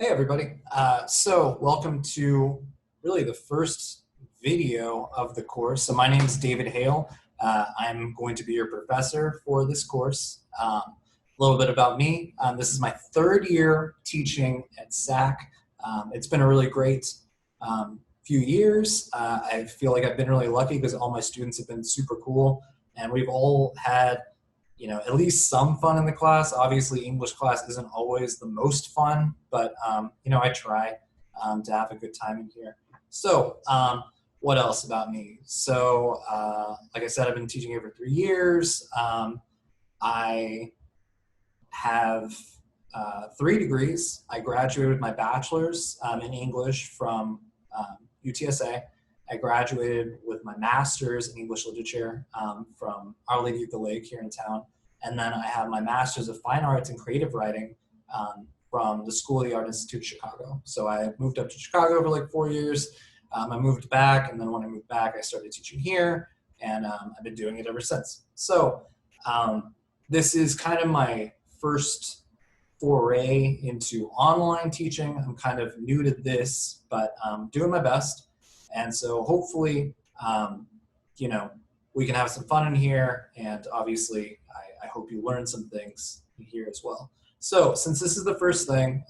Hey everybody. So welcome to really the first video of the course. So my name is David Hale. I'm going to be your professor for this course. A little bit about me. This is my third year teaching at SAC. It's been a really great few years. I feel like I've been really lucky because all my students have been super cool and we've all had at least some fun in the class. Obviously, English class isn't always the most fun, but, I try to have a good time in here. So what else about me? So like I said, I've been teaching here for 3 years. I have 3 degrees. I graduated with my bachelor's in English from UTSA. I graduated with my master's in English literature from Our Lady of the Lake here in town. And then I have my master's of fine arts and creative writing from the School of the Art Institute of Chicago. So I moved up to Chicago for like 4 years. I moved back, and then when I moved back, I started teaching here, and I've been doing it ever since. So this is kind of my first foray into online teaching. I'm kind of new to this, but I'm doing my best. And so hopefully, we can have some fun in here. And obviously, I hope you learn some things here as well. So since this is the first thing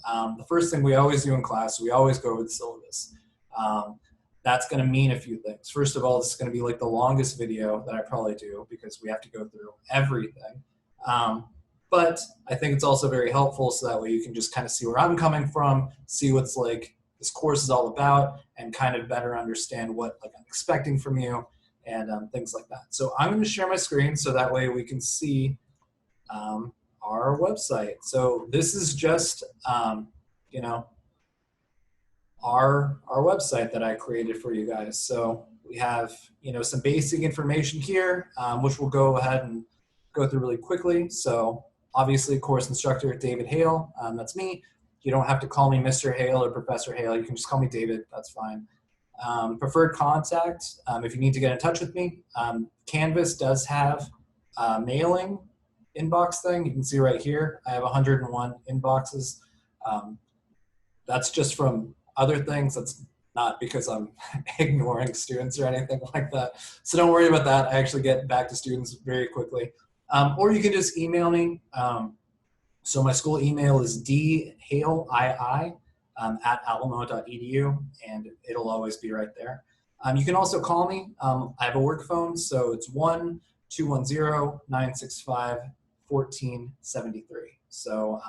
we always do in class, we always go over the syllabus. That's going to mean a few things. First of all, this is going to be like the longest video that I probably do because we have to go through everything. But I think it's also very helpful so that way you can just kind of see where I'm coming from, see what's like this course is all about, and kind of better understand what I'm expecting from you and things like that. So I'm going to share my screen so that way we can see our website. So this is just our website that I created for you guys. So we have some basic information here, which we'll go ahead and go through really quickly. So obviously, course instructor David Hale, that's me. You don't have to call me Mr. Hale or Professor Hale. You can just call me David. That's fine. Preferred contact, if you need to get in touch with me. Canvas does have a mailing inbox thing. You can see right here, I have 101 inboxes. That's just from other things. That's not because I'm ignoring students or anything like that. So don't worry about that. I actually get back to students very quickly. Or you can just email me. So my school email is dhalei@alamo.edu, and it'll always be right there. You can also call me. I have a work phone, so it's 1-210-965-1473. So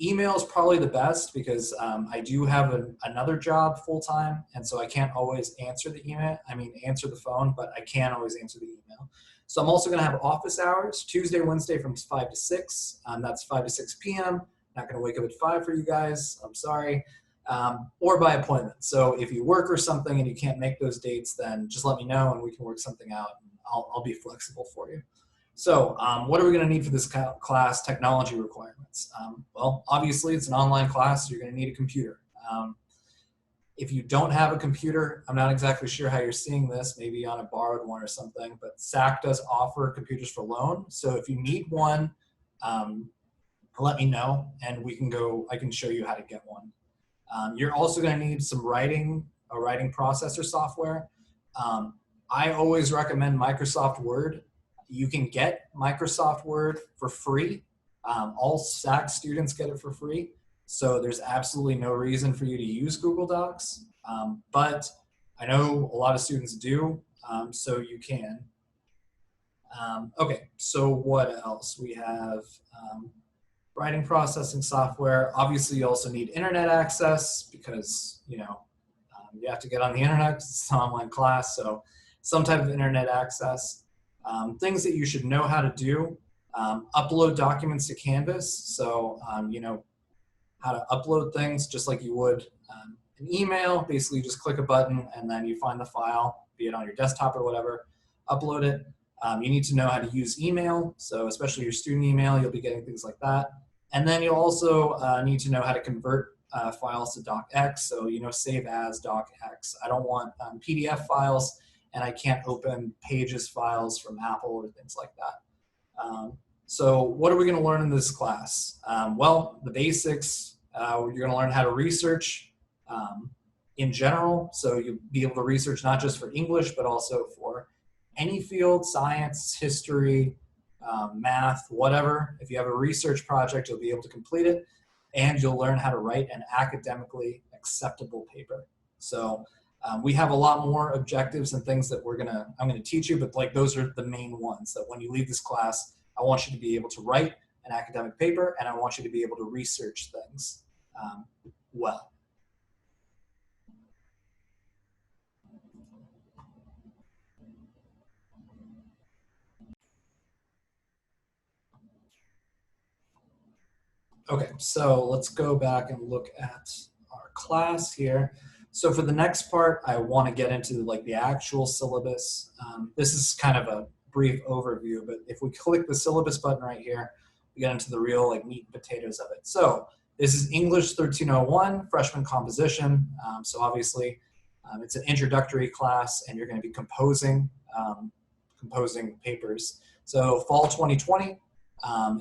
email is probably the best because I do have another job full-time, and so I can't always answer the answer the phone, but I can always answer the email. So I'm also going to have office hours, Tuesday, Wednesday from 5 to 6. That's 5 to 6 p.m. Not going to wake up at 5 for you guys. I'm sorry. Or by appointment. So if you work or something and you can't make those dates, then just let me know and we can work something out. I'll be flexible for you. So what are we going to need for this class? Technology requirements. Well, obviously, it's an online class, so you're going to need a computer. If you don't have a computer, I'm not exactly sure how you're seeing this, maybe on a borrowed one or something, but SAC does offer computers for loan. So if you need one, let me know and I can show you how to get one. You're also going to need some writing processor software. I always recommend Microsoft Word. You can get Microsoft Word for free. All SAC students get it for free. So there's absolutely no reason for you to use Google Docs, but I know a lot of students do, so you can. Okay, so what else? We have writing processing software. Obviously, you also need internet access because, you have to get on the internet because it's an online class, so some type of internet access. Things that you should know how to do, upload documents to Canvas. So, how to upload things just like you would an email. Basically, you just click a button and then you find the file, be it on your desktop or whatever, upload it. You need to know how to use email. So especially your student email, you'll be getting things like that. And then you'll also need to know how to convert files to docx. So, save as docx. I don't want PDF files, and I can't open Pages files from Apple or things like that. So what are we going to learn in this class? Well, the basics, You're going to learn how to research in general. So you'll be able to research not just for English, but also for any field, science, history, math, whatever. If you have a research project, you'll be able to complete it, and you'll learn how to write an academically acceptable paper. So we have a lot more objectives and things that I'm gonna teach you, but like those are the main ones that when you leave this class, I want you to be able to write an academic paper, and I want you to be able to research things well. Okay, so let's go back and look at our class here. So for the next part, I want to get into like the actual syllabus. This is kind of a brief overview, but if we click the syllabus button right here, we get into the real like meat and potatoes of it. So this is English 1301, freshman composition. So obviously it's an introductory class, and you're going to be composing papers. So fall 2020.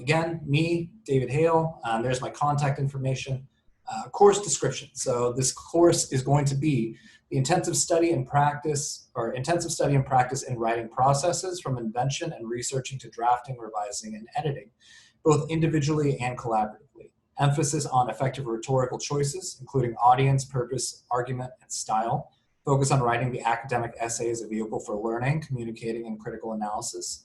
Again, me, David Hale. There's my contact information. Course description. So this course is going to be the intensive study and practice in writing processes from invention and researching to drafting, revising, and editing, both individually and collaboratively. Emphasis on effective rhetorical choices, including audience, purpose, argument, and style. Focus on writing the academic essay as a vehicle for learning, communicating, and critical analysis.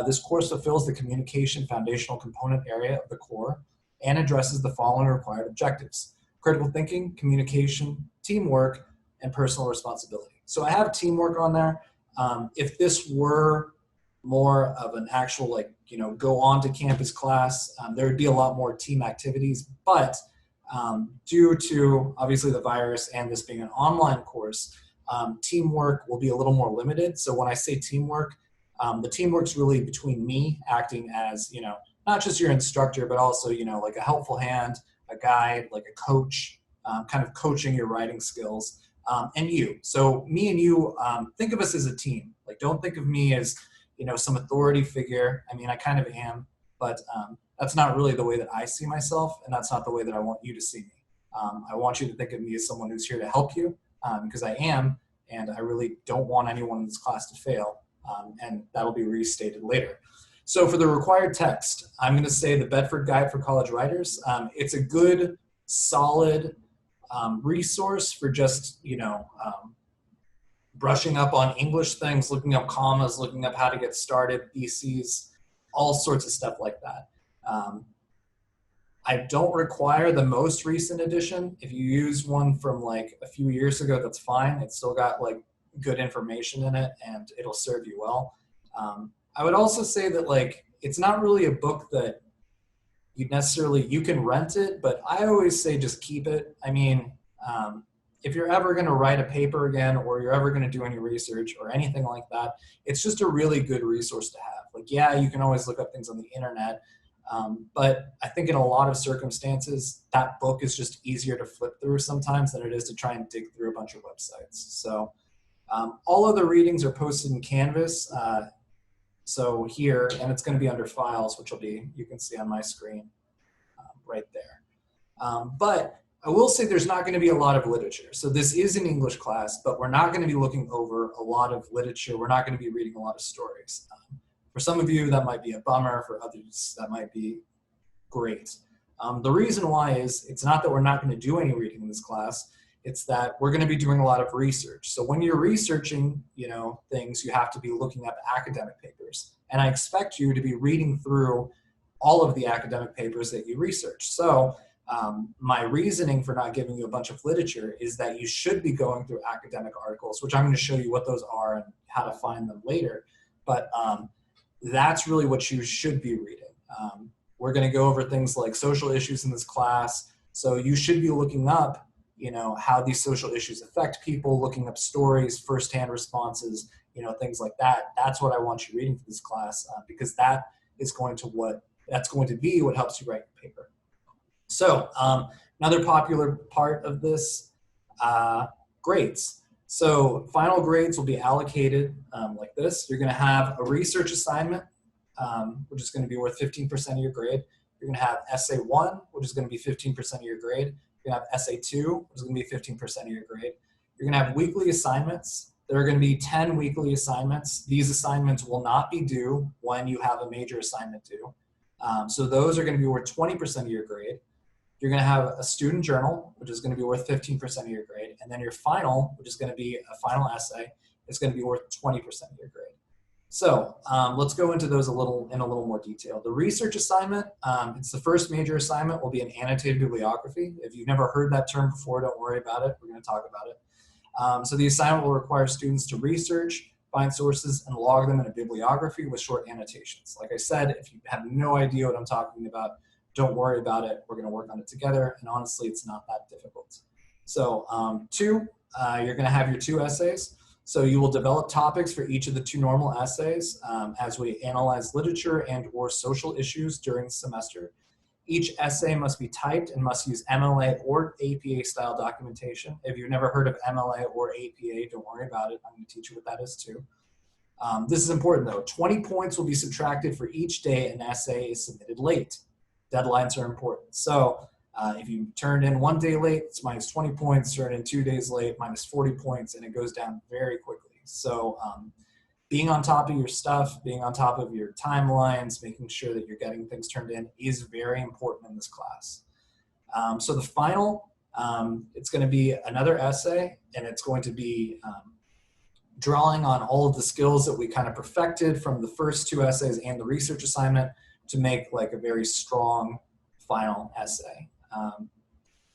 This course fulfills the communication foundational component area of the core and addresses the following required objectives: critical thinking, communication, teamwork, and personal responsibility. So I have teamwork on there. If this were more of an actual go on to campus class, there would be a lot more team activities, but due to obviously the virus and this being an online course, teamwork will be a little more limited. So when I say teamwork, the teamwork's really between me acting as, not just your instructor, but also, like a helpful hand, a guide, like a coach, kind of coaching your writing skills, and you. So me and you, think of us as a team. Like, don't think of me as, some authority figure. I mean, I kind of am, but that's not really the way that I see myself, and that's not the way that I want you to see me. I want you to think of me as someone who's here to help you, because I am, and I really don't want anyone in this class to fail, and that'll be restated later. So for the required text, I'm going to say the Bedford Guide for College Writers. It's a good, solid resource for just, brushing up on English things, looking up commas, looking up how to get started, theses, all sorts of stuff like that. I don't require the most recent edition. If you use one from like a few years ago, that's fine. It's still got like good information in it, and it'll serve you well. I would also say that like it's not really a book that you can rent it, but I always say just keep it. I mean, if you're ever going to write a paper again, or you're ever going to do any research or anything like that, it's just a really good resource to have. Like, yeah, you can always look up things on the internet, but I think in a lot of circumstances, that book is just easier to flip through sometimes than it is to try and dig through a bunch of websites. So all other readings are posted in Canvas. So here, and it's going to be under files, which you can see on my screen right there. But I will say there's not going to be a lot of literature. So this is an English class, but we're not going to be looking over a lot of literature. We're not going to be reading a lot of stories. For some of you, that might be a bummer. For others, that might be great. The reason why is it's not that we're not going to do any reading in this class. It's that we're going to be doing a lot of research. So when you're researching, things, you have to be looking up academic papers. And I expect you to be reading through all of the academic papers that you research. So my reasoning for not giving you a bunch of literature is that you should be going through academic articles, which I'm going to show you what those are and how to find them later. But that's really what you should be reading. We're going to go over things like social issues in this class. So you should be looking up how these social issues affect people, looking up stories, firsthand responses, things like that. That's what I want you reading for this class, because that's going to be what helps you write your paper. So another popular part of this, grades. So final grades will be allocated like this. You're going to have a research assignment, which is going to be worth 15% of your grade. You're going to have Essay 1, which is going to be 15% of your grade. You're going to have Essay 2, which is going to be 15% of your grade. You're going to have weekly assignments. There are going to be 10 weekly assignments. These assignments will not be due when you have a major assignment due. So those are going to be worth 20% of your grade. You're going to have a student journal, which is going to be worth 15% of your grade. And then your final, which is going to be a final essay, is going to be worth 20% of your grade. So let's go into those in a little more detail. The research assignment, it's the first major assignment, will be an annotated bibliography. If you've never heard that term before, don't worry about it. We're going to talk about it. So the assignment will require students to research, find sources, and log them in a bibliography with short annotations. Like I said, if you have no idea what I'm talking about, don't worry about it. We're going to work on it together, and honestly, it's not that difficult. So you're going to have your 2 essays. So you will develop topics for each of the 2 normal essays as we analyze literature and or social issues during the semester. Each essay must be typed and must use MLA or APA style documentation. If you've never heard of MLA or APA, don't worry about it. I'm going to teach you what that is too. This is important though. 20 points will be subtracted for each day an essay is submitted late. Deadlines are important. So if you turned in 1 day late, it's minus 20 points, turned in 2 days late, minus 40 points, and it goes down very quickly. So being on top of your stuff, being on top of your timelines, making sure that you're getting things turned in is very important in this class. So the final, it's going to be another essay, and it's going to be drawing on all of the skills that we kind of perfected from the first 2 essays and the research assignment to make like a very strong final essay.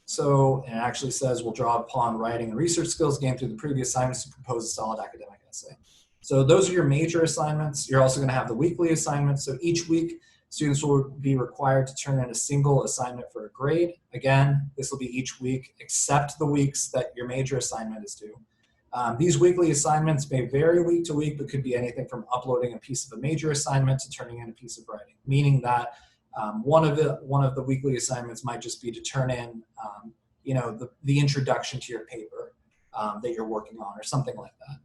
So it actually says we'll draw upon writing and research skills gained through the previous assignments to propose a solid academic essay. So those are your major assignments. You're also going to have the weekly assignments. So each week, students will be required to turn in a single assignment for a grade. Again, this will be each week, except the weeks that your major assignment is due. These weekly assignments may vary week to week, but could be anything from uploading a piece of a major assignment to turning in a piece of writing, meaning that one of the weekly assignments might just be to turn in, the introduction to your paper that you're working on or something like that.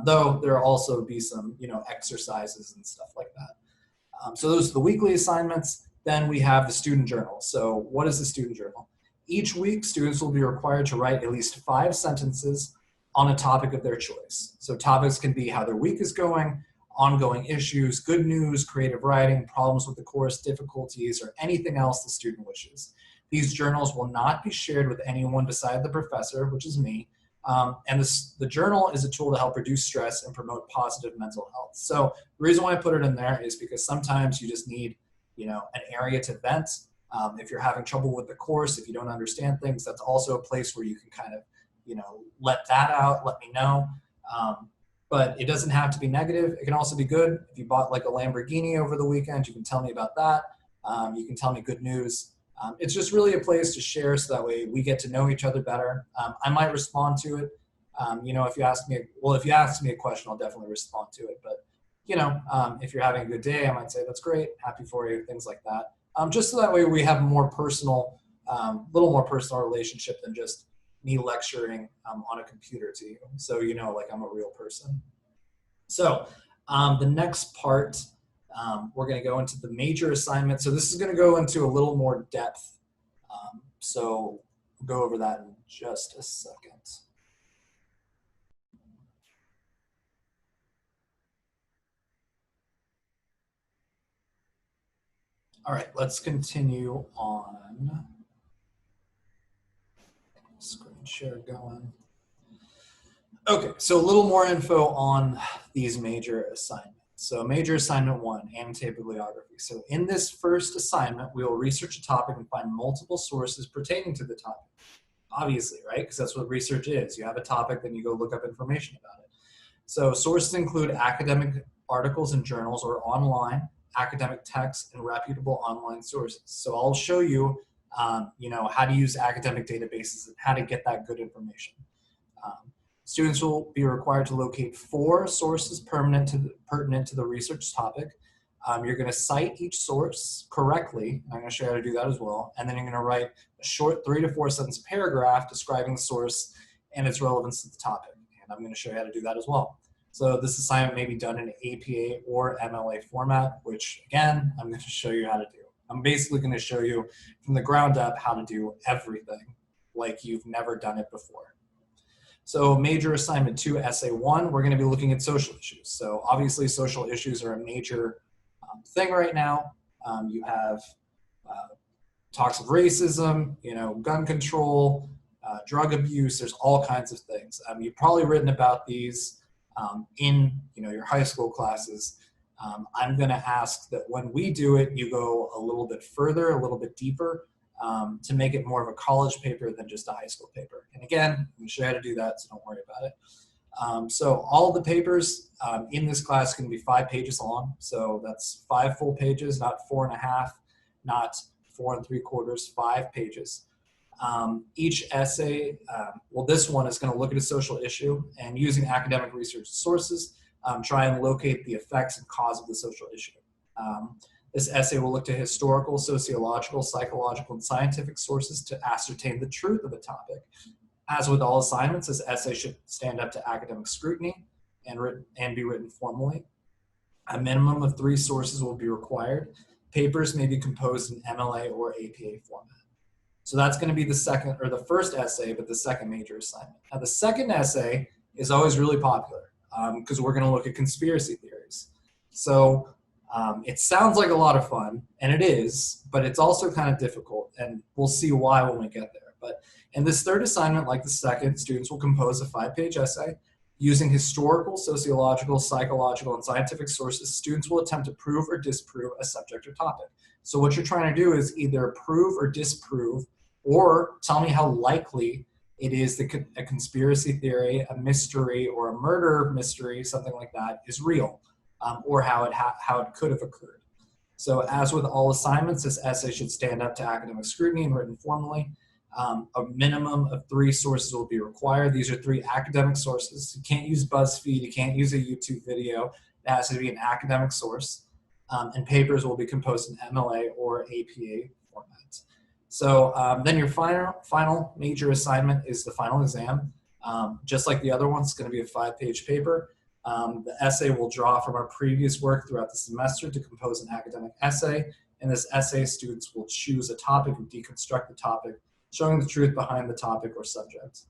Though there will also be some, exercises and stuff like that. So those are the weekly assignments. Then we have the student journal. So what is the student journal? Each week, students will be required to write at least 5 sentences on a topic of their choice. So topics can be how their week is going, ongoing issues, good news, creative writing, problems with the course, difficulties, or anything else the student wishes. These journals will not be shared with anyone beside the professor, which is me, and the journal is a tool to help reduce stress and promote positive mental health. So the reason why I put it in there is because sometimes you just need, an area to vent. If you're having trouble with the course, if you don't understand things, that's also a place where you can kind of, let that out, let me know. But it doesn't have to be negative. It can also be good. If you bought like a Lamborghini over the weekend, you can tell me about that. You can tell me good news. It's just really a place to share so that way we get to know each other better. I might respond to it. If you ask me a question, I'll definitely respond to it. But, if you're having a good day, I might say, that's great, happy for you, things like that. Just so that way we have a more personal, little more personal relationship than just me lecturing on a computer to you. So, like I'm a real person. So the next part, we're going to go into the major assignment. So this is going to go into a little more depth. So we'll go over that in just a second. All right, let's continue on. Screen share going. Okay, so a little more info on these major assignments. So major assignment 1, annotated bibliography. So in this first assignment, we will research a topic and find multiple sources pertaining to the topic. Obviously, right? Because that's what research is. You have a topic, then you go look up information about it. So sources include academic articles and journals or online, academic texts, and reputable online sources. So I'll show you, how to use academic databases and how to get that good information. Students will be required to locate 4 sources pertinent to the research topic. You're going to cite each source correctly. I'm going to show you how to do that as well. And then you're going to write a short 3 to 4 sentence paragraph describing the source and its relevance to the topic. And I'm going to show you how to do that as well. So this assignment may be done in APA or MLA format, which again, I'm going to show you how to do. I'm basically going to show you from the ground up how to do everything like you've never done it before. So major assignment 2, essay 1, we're going to be looking at social issues. So obviously social issues are a major thing right now. You have talks of racism, gun control, drug abuse. There's all kinds of things. You've probably written about these in your high school classes. I'm going to ask that when we do it, you go a little bit further, a little bit deeper, to make it more of a college paper than just a high school paper. And again, I'm going to show you how to do that, so don't worry about it. So all the papers in this class can be 5 pages long. So that's 5 full pages, not 4.5, not 4 3/4, 5 pages. Each essay, well, this one is going to look at a social issue and using academic research sources, try and locate the effects and cause of the social issue. This essay will look to historical, sociological, psychological, and scientific sources to ascertain the truth of a topic. As with all assignments, this essay should stand up to academic scrutiny and be written formally. A minimum of 3 sources will be required. Papers may be composed in MLA or APA format. So that's going to be the first essay, but the second major assignment. Now the second essay is always really popular because we're going to look at conspiracy theories. So it sounds like a lot of fun, and it is, but it's also kind of difficult, and we'll see why when we get there. But in this third assignment, like the second, students will compose a 5-page essay. Using historical, sociological, psychological, and scientific sources, students will attempt to prove or disprove a subject or topic. So what you're trying to do is either prove or disprove, or tell me how likely it is that a conspiracy theory, a mystery, or a murder mystery, something like that, is real. Or how it could have occurred. So as with all assignments, this essay should stand up to academic scrutiny and written formally. A minimum of 3 sources will be required. These are 3 academic sources. You can't use BuzzFeed, you can't use a YouTube video. It has to be an academic source. And papers will be composed in MLA or APA format. So then your final major assignment is the final exam. Just like the other one, it's going to be a 5-page paper. The essay will draw from our previous work throughout the semester to compose an academic essay. In this essay, students will choose a topic and deconstruct the topic, showing the truth behind the topic or subject.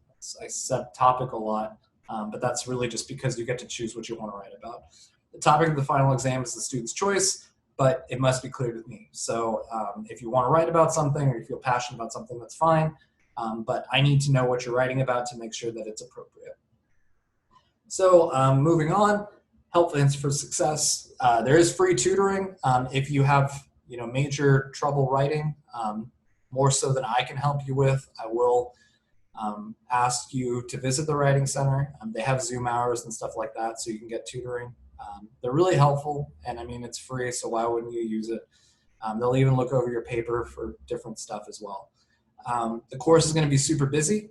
I said topic a lot, but that's really just because you get to choose what you want to write about. The topic of the final exam is the student's choice, but it must be cleared with me. So if you want to write about something or you feel passionate about something, that's fine. But I need to know what you're writing about to make sure that it's appropriate. So moving on, help answer for success. There is free tutoring. If you have major trouble writing, more so than I can help you with, I will ask you to visit the Writing Center. They have Zoom hours and stuff like that, so you can get tutoring. They're really helpful, and I mean, it's free, so why wouldn't you use it? They'll even look over your paper for different stuff as well. The course is going to be super busy.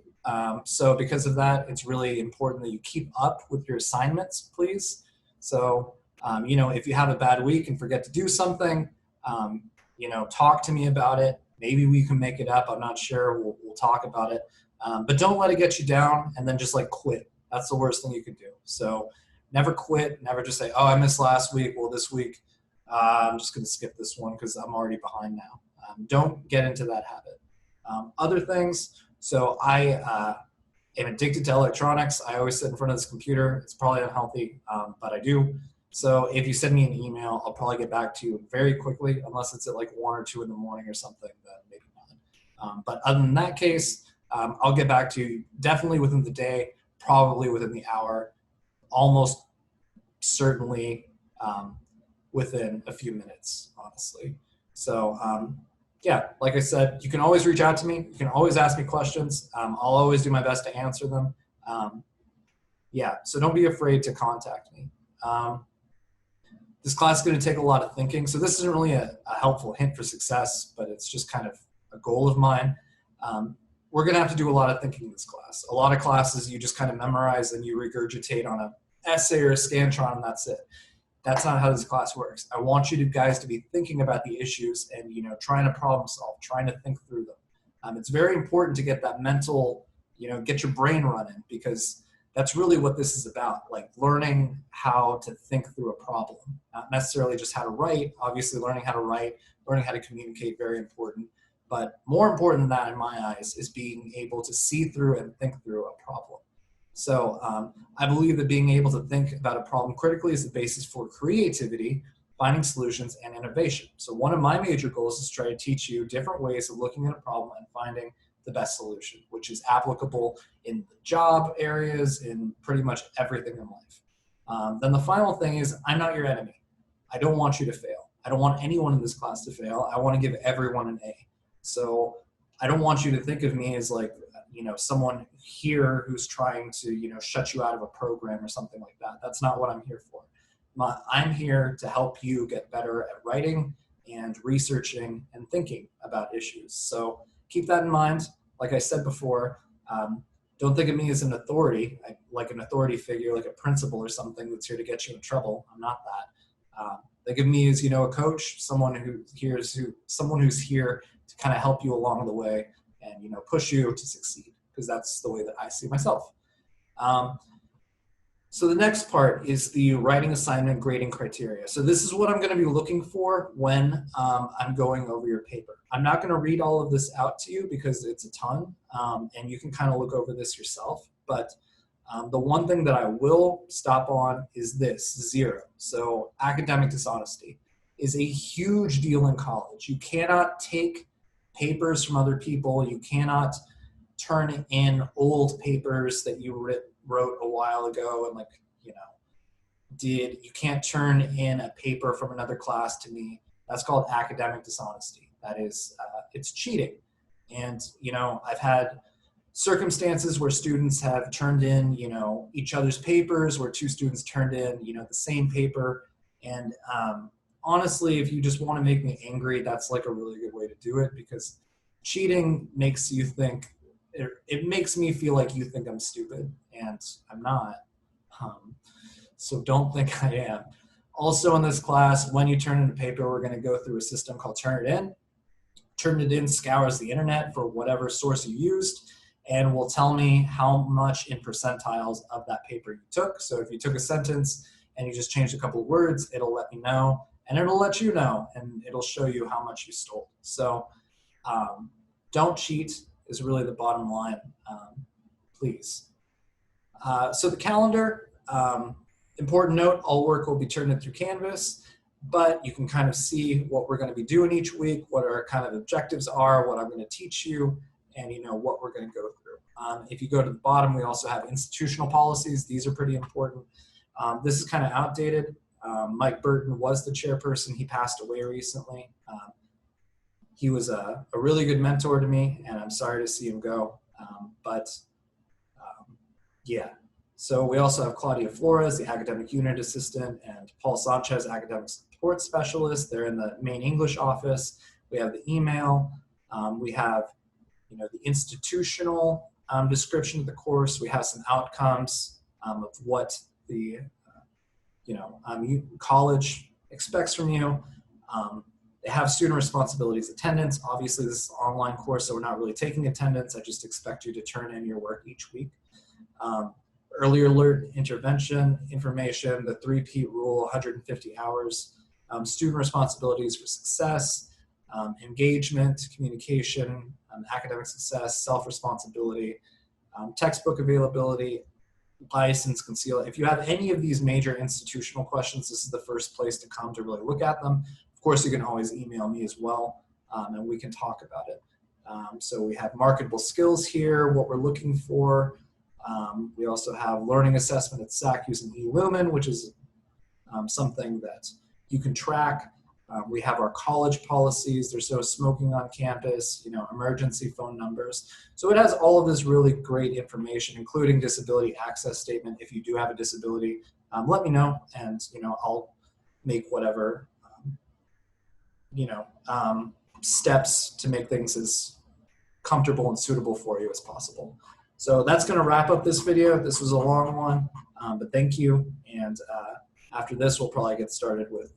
So because of that, it's really important that you keep up with your assignments, please. So, if you have a bad week and forget to do something, talk to me about it. Maybe we can make it up. I'm not sure. We'll talk about it. But don't let it get you down and then just quit. That's the worst thing you could do. So never quit. Never just say, oh, I missed last week. Well, this week, I'm just going to skip this one because I'm already behind now. Don't get into that habit. Other things. So I am addicted to electronics. I always sit in front of this computer. It's probably unhealthy, but I do. So if you send me an email, I'll probably get back to you very quickly, unless it's at 1 or 2 in the morning or something, then maybe not. But other than that case, I'll get back to you definitely within the day, probably within the hour, almost certainly within a few minutes, honestly. So yeah, like I said, you can always reach out to me. You can always ask me questions. I'll always do my best to answer them. Yeah, so don't be afraid to contact me. This class is going to take a lot of thinking. So this isn't really a helpful hint for success, but it's just kind of a goal of mine. We're going to have to do a lot of thinking in this class. A lot of classes you just kind of memorize and you regurgitate on an essay or a Scantron, and that's it. That's not how this class works. I want you guys to be thinking about the issues and trying to problem solve, trying to think through them. It's very important to get that mental, get your brain running, because that's really what this is about, learning how to think through a problem, not necessarily just how to write. Obviously learning how to write learning how to communicate, very important. But more important than that in my eyes is being able to see through and think through a problem. So I believe that being able to think about a problem critically is the basis for creativity, finding solutions, and innovation. So one of my major goals is to try to teach you different ways of looking at a problem and finding the best solution, which is applicable in the job areas, in pretty much everything in life. Then the final thing is, I'm not your enemy. I don't want you to fail. I don't want anyone in this class to fail. I want to give everyone an A. So I don't want you to think of me as like, someone here who's trying to, shut you out of a program or something like that. That's not what I'm here for. I'm here to help you get better at writing and researching and thinking about issues. So keep that in mind. Like I said before, don't think of me as an authority, like an authority figure, like a principal or something that's here to get you in trouble. I'm not that. Think of me as, a coach, someone who's here to kind of help you along the way and, push you to succeed, because that's the way that I see myself. So the next part is the writing assignment grading criteria. So this is what I'm going to be looking for when I'm going over your paper. I'm not going to read all of this out to you because it's a ton, and you can kind of look over this yourself. But the one thing that I will stop on is this, 0. So academic dishonesty is a huge deal in college. You cannot take papers from other people. You cannot turn in old papers that you wrote a while ago and you can't turn in a paper from another class to me. That's called academic dishonesty. That is, it's cheating. And, I've had circumstances where students have turned in, each other's papers, where 2 students turned in, the same paper. And honestly, if you just want to make me angry, that's like a really good way to do it, because cheating makes you think, it makes me feel like you think I'm stupid, and I'm not. So don't think I am. Also in this class, when you turn in a paper, we're going to go through a system called Turn It In. Turn It In scours the internet for whatever source you used and will tell me how much in percentiles of that paper you took. So if you took a sentence and you just changed a couple of words, it'll let me know, and it'll let you know, and it'll show you how much you stole. So don't cheat is really the bottom line, please. So the calendar, important note, all work will be turned in through Canvas, but you can kind of see what we're going to be doing each week, what our kind of objectives are, what I'm going to teach you, and what we're going to go through. If you go to the bottom, we also have institutional policies. These are pretty important. This is kind of outdated. Mike Burton was the chairperson. He passed away recently. He was a really good mentor to me, and I'm sorry to see him go. Yeah. So we also have Claudia Flores, the academic unit assistant, and Paul Sanchez, academic support specialist. They're in the main English office. We have the email. We have, the institutional description of the course. We have some outcomes of what the, college expects from you. They have student responsibilities, attendance. Obviously, this is an online course, so we're not really taking attendance. I just expect you to turn in your work each week. Early alert intervention information, the 3P rule, 150 hours, student responsibilities for success, engagement, communication, academic success, self-responsibility, textbook availability, license, conceal. If you have any of these major institutional questions, this is the first place to come to really look at them. Of course, you can always email me as well, and we can talk about it. So we have marketable skills here, what we're looking for. We also have learning assessment at SAC using eLumen, which is something that you can track. We have our college policies. There's no smoking on campus, emergency phone numbers. So it has all of this really great information, including disability access statement. If you do have a disability, let me know, and I'll make whatever steps to make things as comfortable and suitable for you as possible. So that's going to wrap up this video. This was a long one, but thank you. And after this, we'll probably get started with